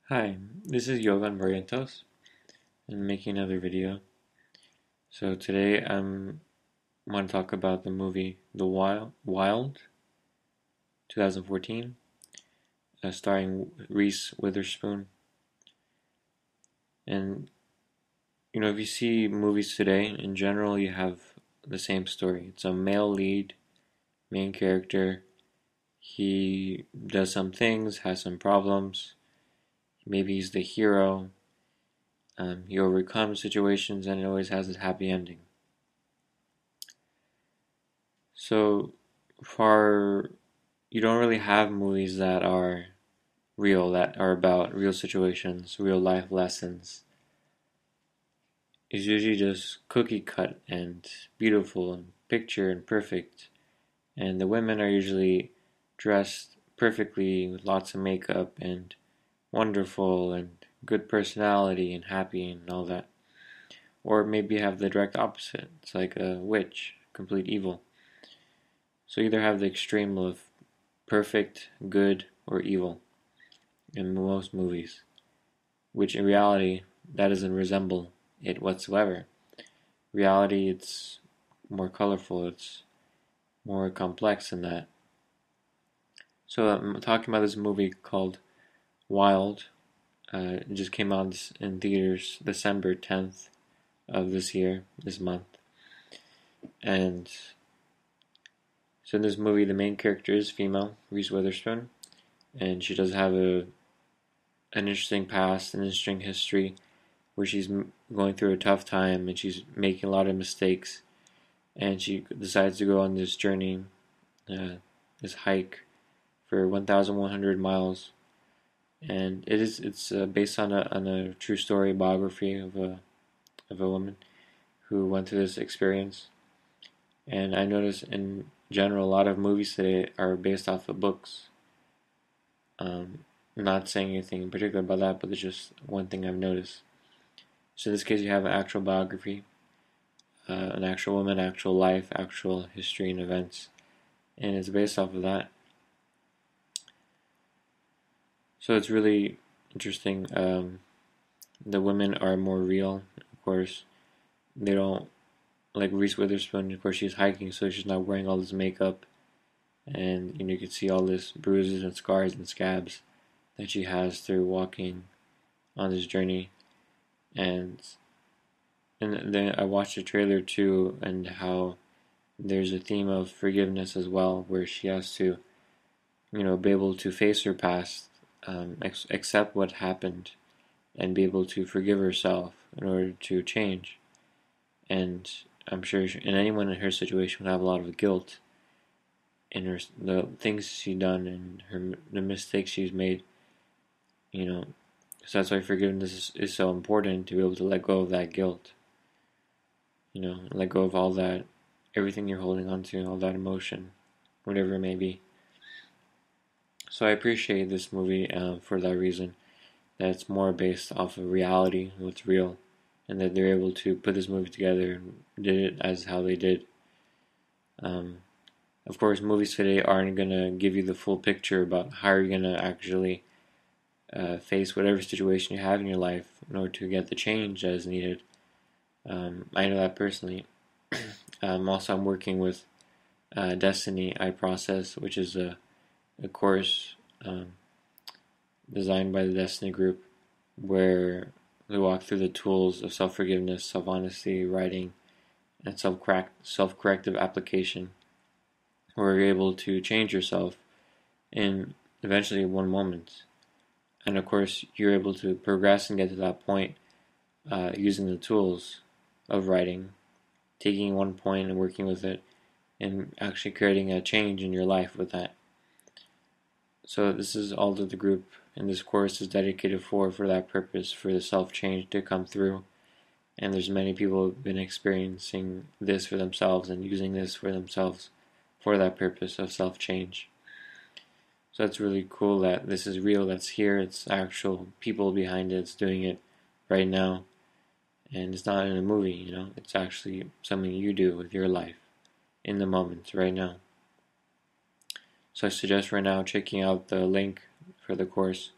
Hi, this is Yogan Barrientos and making another video. So today want to talk about the movie The Wild 2014, starring Reese Witherspoon. And if you see movies today, in general, you have the same story. It's a male lead, main character. He does some things, has some problems. Maybe he's the hero. He overcomes situations, and it always has a happy ending. So far, you don't really have movies that are real, that are about real situations, real life lessons. It's usually just cookie cut and beautiful and picture and perfect. And the women are usually dressed perfectly with lots of makeup and wonderful and good personality and happy and all that. Or maybe you have the direct opposite. It's like a witch, complete evil. So either have the extreme of perfect, good, or evil in most movies, which in reality, that doesn't resemble it whatsoever. Reality, it's more colorful, it's more complex than that. So I'm talking about this movie called Wild. It just came out in theaters December 10th of this month. And so in this movie, the main character is female, Reese Witherspoon, and she does have an interesting past, an interesting history, where she's going through a tough time and she's making a lot of mistakes, and she decides to go on this journey, this hike for 1,100 miles, and it's based on a true story biography of a woman who went through this experience. And I notice in general a lot of movies today are based off of books. Not saying anything in particular about that, but it's just one thing I've noticed. So in this case, you have an actual biography, an actual woman, actual life, actual history and events, and it's based off of that. So it's really interesting. The women are more real, of course. They don't, like Reese Witherspoon, of course, she's hiking, so she's not wearing all this makeup, and you can see all this bruises and scars and scabs that she has through walking on this journey. And then I watched the trailer too, and how there's a theme of forgiveness as well, where she has to, be able to face her past, accept what happened, and be able to forgive herself in order to change. And I'm sure, and anyone in her situation would have a lot of guilt in the things she's done and the mistakes she's made. So that's why forgiveness is so important, to be able to let go of that guilt. Let go of all that, everything you're holding on to, all that emotion, whatever it may be. So I appreciate this movie for that reason, that it's more based off of reality, what's real, and that they're able to put this movie together and did it as how they did. Of course, movies today aren't going to give you the full picture about how you're going to actually face whatever situation you have in your life in order to get the change that is needed. I know that personally. Also, I'm working with Desteni Process, which is a course designed by the Desteni Group, where we walk through the tools of self-forgiveness, self-honesty, writing, and self-corrective application, where you're able to change yourself in eventually one moment. And of course, you're able to progress and get to that point using the tools of writing, taking one point and working with it, and actually creating a change in your life with that. So this is all that the group in this course is dedicated for that purpose, for the self-change to come through. And there's many people who have been experiencing this for themselves and using this for themselves for that purpose of self-change. So it's really cool that this is real, that's here, it's actual people behind it, it's doing it right now. And it's not in a movie, it's actually something you do with your life in the moment, right now. So I suggest right now checking out the link for the course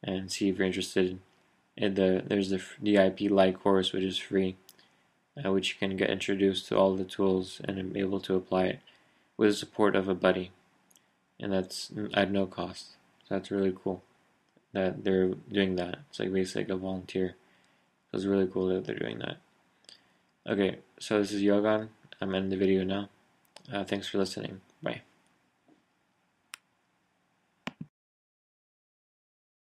and see if you're interested. There's the DIP Light course, which is free, which you can get introduced to all the tools and be able to apply it with the support of a buddy, and that's at no cost. So that's really cool that they're doing that. It's like basically like a volunteer. So it's really cool that they're doing that. Okay, so this is Yogan. I'm ending the video now. Thanks for listening. Bye.